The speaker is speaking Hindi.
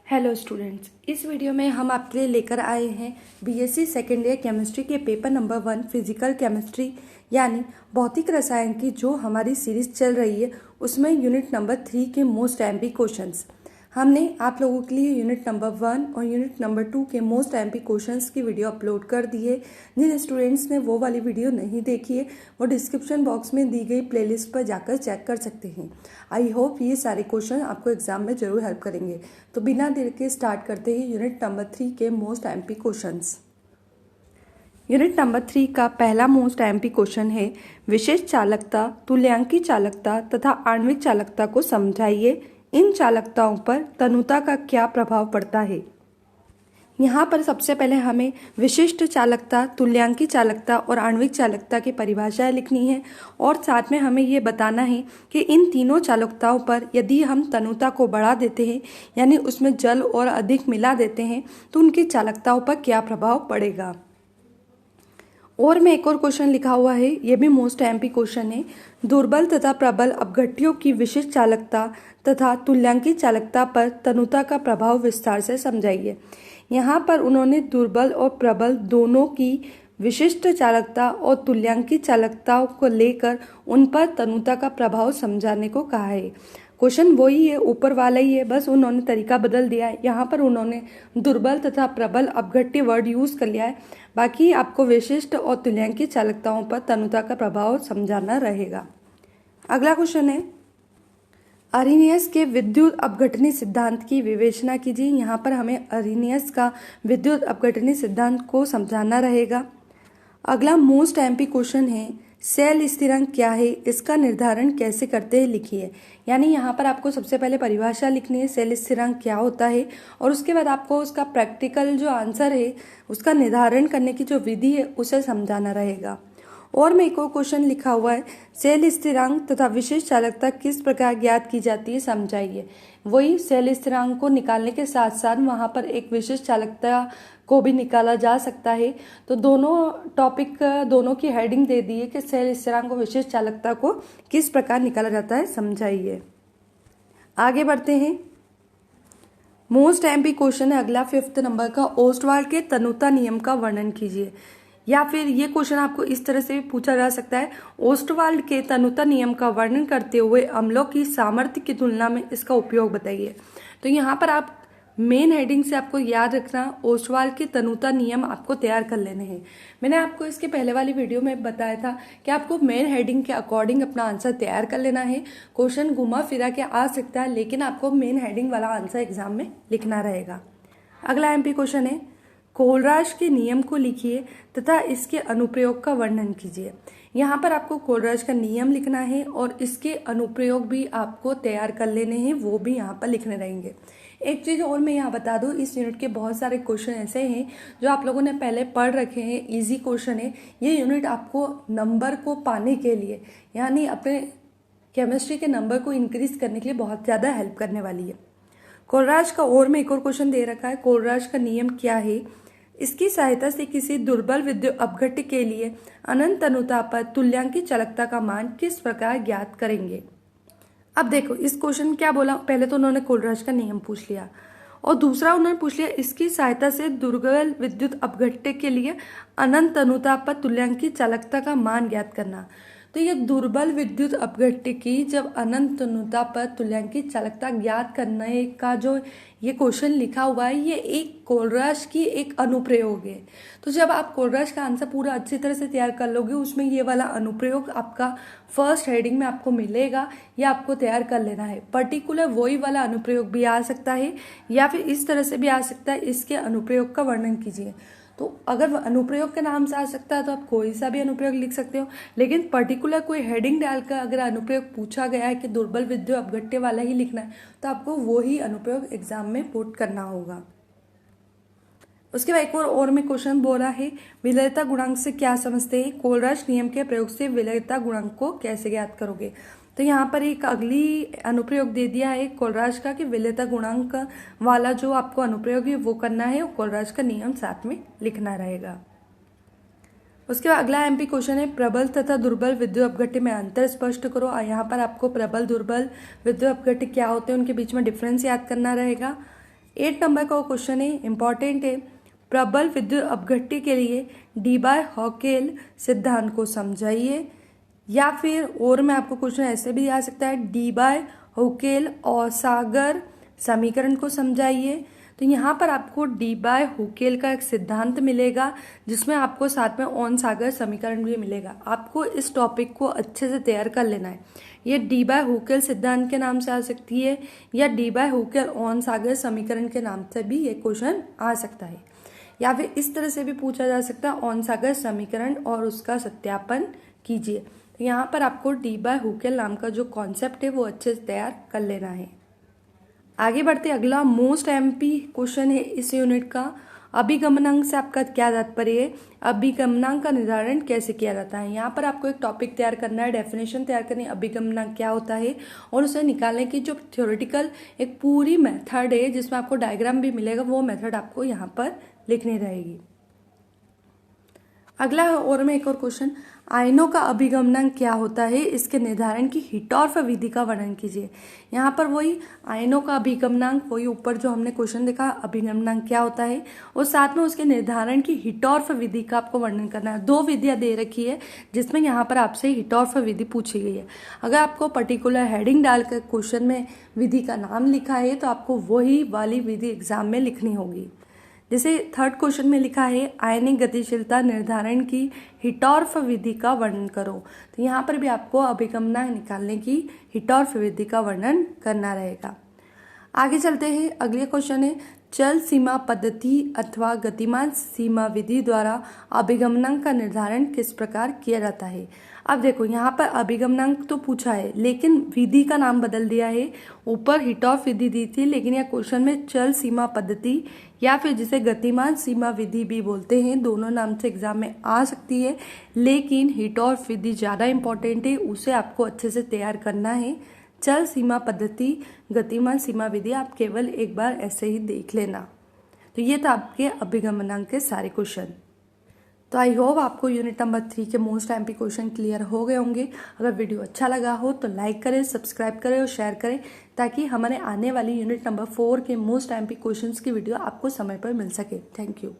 हेलो स्टूडेंट्स, इस वीडियो में हम आपके लिए लेकर आए हैं बीएससी सेकेंड ईयर केमिस्ट्री के पेपर नंबर 1 फिजिकल केमिस्ट्री यानी भौतिक रसायन की जो हमारी सीरीज चल रही है उसमें यूनिट नंबर 3 के मोस्ट एमपी क्वेश्चंस। हमने आप लोगों के लिए यूनिट नंबर 1 और यूनिट नंबर 2 के मोस्ट एमपी क्वेश्चंस की वीडियो अपलोड कर दी है। जिन स्टूडेंट्स ने वो वाली वीडियो नहीं देखी है वो डिस्क्रिप्शन बॉक्स में दी गई प्लेलिस्ट पर जाकर चेक कर सकते हैं। आई होप ये सारे क्वेश्चन आपको एग्जाम में जरूर हेल्प करेंगे। तो बिना देर के स्टार्ट करते हैं यूनिट नंबर 3 के most MP questions. Unit number 3 का पहला मोस्ट एमपी क्वेश्चन है, विशेष चालकता, तुल्यांकी चालकता तथा आणविक चालकता को समझाइए। इन चालकताओं पर तनुता का क्या प्रभाव पड़ता है। यहाँ पर सबसे पहले हमें विशिष्ट चालकता, तुल्यांकी चालकता और आणविक चालकता की परिभाषाएं लिखनी है और साथ में हमें ये बताना है कि इन तीनों चालकताओं पर यदि हम तनुता को बढ़ा देते हैं यानी उसमें जल और अधिक मिला देते हैं तो उनकी चालकताओं पर क्या प्रभाव पड़ेगा। और में एक और क्वेश्चन लिखा हुआ है, ये भी मोस्ट एमपी क्वेश्चन है, दुर्बल तथा प्रबल अपघट्यों की विशिष्ट चालकता तथा तुल्यांकी चालकता पर तनुता का प्रभाव विस्तार से समझाइए। यहाँ पर उन्होंने दुर्बल और प्रबल दोनों की विशिष्ट चालकता और तुल्यांकी चालकताओं को लेकर उन पर तनुता का प्रभाव समझाने को कहा है। क्वेश्चन वही है, ऊपर वाला ही है, बस उन्होंने तरीका बदल दिया है। यहाँ पर उन्होंने दुर्बल तथा प्रबल अपघट्य वर्ड यूज कर लिया है, बाकी आपको विशिष्ट और तुल्यांकी चालकताओं पर तनुता का प्रभाव समझाना रहेगा। अगला क्वेश्चन है, अरिनियस के विद्युत अपघटनी सिद्धांत की विवेचना कीजिए। यहाँ पर हमें अरिनियस का विद्युत अपघटनी सिद्धांत को समझाना रहेगा। अगला मोस्ट एमपी क्वेश्चन है, सेल स्थिरांक क्या है, इसका निर्धारण कैसे करते हैं लिखिए। यानी यहाँ पर आपको सबसे पहले परिभाषा लिखनी है, सेल स्थिरांक क्या होता है, और उसके बाद आपको उसका प्रैक्टिकल जो आंसर है उसका निर्धारण करने की जो विधि है उसे समझाना रहेगा। और में एक और क्वेश्चन लिखा हुआ है, सेल स्थिरांक तथा विशेष चालकता किस प्रकार ज्ञात की जाती है समझाइए। वही सेल स्थिरांक को निकालने के साथ साथ वहाँ पर एक विशेष चालकता को भी निकाला जा सकता है। तो दोनों टॉपिक, दोनों की हेडिंग दे दी है कि सेल स्थिरांक और विशेष चालकता को किस प्रकार निकाला जाता है समझाइए। आगे बढ़ते हैं, मोस्ट एमपी क्वेश्चन है अगला 5th नंबर का, ओस्टवाल्ड के तनुता नियम का वर्णन कीजिए। या फिर ये क्वेश्चन आपको इस तरह से भी पूछा जा सकता है, ओस्टवाल्ड के तनुता नियम का वर्णन करते हुए अम्लों की सामर्थ्य की तुलना में इसका उपयोग बताइए। तो यहाँ पर आप मेन हेडिंग से आपको याद रखना, ओस्टवाल्ड के तनुता नियम आपको तैयार कर लेने हैं। मैंने आपको इसके पहले वाली वीडियो में बताया था कि आपको मेन हेडिंग के अकॉर्डिंग अपना आंसर तैयार कर लेना है। क्वेश्चन घुमा फिरा के आ सकता है लेकिन आपको मेन हेडिंग वाला आंसर एग्जाम में लिखना रहेगा। अगला एमपी क्वेश्चन है, कोलराज के नियम को लिखिए तथा इसके अनुप्रयोग का वर्णन कीजिए। यहाँ पर आपको कोलराज का नियम लिखना है और इसके अनुप्रयोग भी आपको तैयार कर लेने हैं, वो भी यहाँ पर लिखने रहेंगे। एक चीज़ और मैं यहाँ बता दूँ, इस यूनिट के बहुत सारे क्वेश्चन ऐसे हैं जो आप लोगों ने पहले पढ़ रखे हैं, इजी क्वेश्चन है। ये यूनिट आपको नंबर को पाने के लिए यानी अपने केमिस्ट्री के नंबर को इंक्रीज करने के लिए बहुत ज़्यादा हेल्प करने वाली है। कोलराज का और में एक और क्वेश्चन दे रखा है, कोलराज का नियम क्या है, इसकी सहायता से किसी दुर्बल विद्युत अपघट्य के लिए अनंत तनुता पर तुल्यांकी चालकता का मान किस प्रकार ज्ञात करेंगे। अब देखो इस क्वेश्चन क्या बोला, पहले तो उन्होंने कोलराज का नियम पूछ लिया और दूसरा उन्होंने पूछ लिया इसकी सहायता से दुर्बल विद्युत अपघट्य के लिए अनंत तनुता पर तुल्यांकी चालकता का मान ज्ञात करना। तो ये दुर्बल विद्युत अपघट्य की जब अनंत तनुता पर तुल्यांकी चालकता ज्ञात करने का जो ये क्वेश्चन लिखा हुआ है, ये एक कोलराज की एक अनुप्रयोग है। तो जब आप कोलराज का आंसर पूरा अच्छी तरह से तैयार कर लोगे, उसमें ये वाला अनुप्रयोग आपका फर्स्ट हेडिंग में आपको मिलेगा, ये आपको तैयार कर लेना है। पर्टिकुलर वही वाला अनुप्रयोग भी आ सकता है या फिर इस तरह से भी आ सकता है, इसके अनुप्रयोग का वर्णन कीजिए। तो अगर अनुप्रयोग के नाम से आ सकता है तो आप कोई सा भी अनुप्रयोग लिख सकते हो, लेकिन पर्टिकुलर कोई हेडिंग डालकर अगर अनुप्रयोग पूछा गया है कि दुर्बल विद्युत अपघट्य वाला ही लिखना है तो आपको वो ही अनुप्रयोग एग्जाम में पुट करना होगा। उसके बाद एक और में क्वेश्चन बोला है, विलयता गुणांक से क्या समझते हैं, कोलराज नियम के प्रयोग से विलयता गुणांक को कैसे ज्ञात करोगे। तो यहाँ पर एक अगली अनुप्रयोग दे दिया है कोलराज का कि विलयता गुणांक वाला जो आपको अनुप्रयोग है वो करना है और कोलराज का नियम साथ में लिखना रहेगा। उसके बाद अगला एमपी क्वेश्चन है, प्रबल तथा दुर्बल विद्युत अपघट्य में अंतर स्पष्ट करो। यहाँ पर आपको प्रबल दुर्बल विद्युत अपघट्य क्या होते हैं उनके बीच में डिफरेंस याद करना रहेगा। 8 नंबर का क्वेश्चन है, इंपॉर्टेंट है, प्रबल विद्युत अपघट्य के लिए डी बाय हॉकेल सिद्धांत को समझाइए। या फिर और में आपको क्वेश्चन ऐसे भी आ सकता है, डी बाय हॉकेल और सागर समीकरण को समझाइए। तो यहाँ पर आपको डी बाय हॉकेल का एक सिद्धांत मिलेगा जिसमें आपको साथ में ऑन सागर समीकरण भी मिलेगा। आपको इस टॉपिक को अच्छे से तैयार कर लेना है। ये डी बाय हॉकेल सिद्धांत के नाम से आ सकती है या डी बाय हॉकेल ऑन सागर समीकरण के नाम से भी ये क्वेश्चन आ सकता है, या फिर इस तरह से भी पूछा जा सकता है, ऑन सागर समीकरण और उसका सत्यापन कीजिए। तो यहाँ पर आपको डी बाय हॉकेल नाम का जो कॉन्सेप्ट है वो अच्छे से तैयार कर लेना है। आगे बढ़ते, अगला मोस्ट एमपी क्वेश्चन है इस यूनिट का, अभिगमनांक से आपका क्या तात्पर्य है, अभिगमनांक का निर्धारण कैसे किया जाता है। यहाँ पर आपको एक टॉपिक तैयार करना है, डेफिनेशन तैयार करनी है, अभिगमनांक क्या होता है और उसे निकालने की जो थ्योरेटिकल एक पूरी मेथड है जिसमें आपको डायग्राम भी मिलेगा, वो मेथड आपको यहाँ पर लिखनी रहेगी। अगला और में एक और क्वेश्चन, आयनों का अभिगमनांक क्या होता है, इसके निर्धारण की हिटॉर्फ विधि का वर्णन कीजिए। यहाँ पर वही आयनों का अभिगमनांक, वही ऊपर जो हमने क्वेश्चन देखा अभिगमनांक क्या होता है, और साथ में उसके निर्धारण की हिटॉर्फ विधि का आपको वर्णन करना है। 2 विधियां दे रखी है जिसमें यहाँ पर आपसे हिटॉर्फ विधि पूछी गई है। अगर आपको पर्टिकुलर हेडिंग डालकर क्वेश्चन में विधि का नाम लिखा है तो आपको वही वाली विधि एग्जाम में लिखनी होगी। जैसे 3rd क्वेश्चन में लिखा है, आयनिक गतिशीलता निर्धारण की हिटॉर्फ विधि का वर्णन करो। तो यहाँ पर भी आपको अभिगमनांक निकालने की हिटॉर्फ विधि का वर्णन करना रहेगा। आगे चलते हैं, अगले क्वेश्चन है, चल सीमा पद्धति अथवा गतिमान सीमा विधि द्वारा अभिगमनांक का निर्धारण किस प्रकार किया जाता है। अब देखो यहाँ पर अभिगमनांक तो पूछा है लेकिन विधि का नाम बदल दिया है। ऊपर हिटॉर्फ विधि दी थी लेकिन यह क्वेश्चन में चल सीमा पद्धति या फिर जिसे गतिमान सीमा विधि भी बोलते हैं, दोनों नाम से एग्जाम में आ सकती है, लेकिन हिटॉर्फ विधि ज़्यादा इंपॉर्टेंट है, उसे आपको अच्छे से तैयार करना है। चल सीमा पद्धति, गतिमान सीमा विधि आप केवल एक बार ऐसे ही देख लेना। तो ये था आपके अभिगमनांक के सारे क्वेश्चन। तो आई होप आपको यूनिट नंबर 3 के मोस्ट एमपी क्वेश्चन क्लियर हो गए होंगे। अगर वीडियो अच्छा लगा हो तो लाइक करें, सब्सक्राइब करें और शेयर करें ताकि हमारे आने वाली यूनिट नंबर 4 के मोस्ट एमपी क्वेश्चंस की वीडियो आपको समय पर मिल सके। Thank you.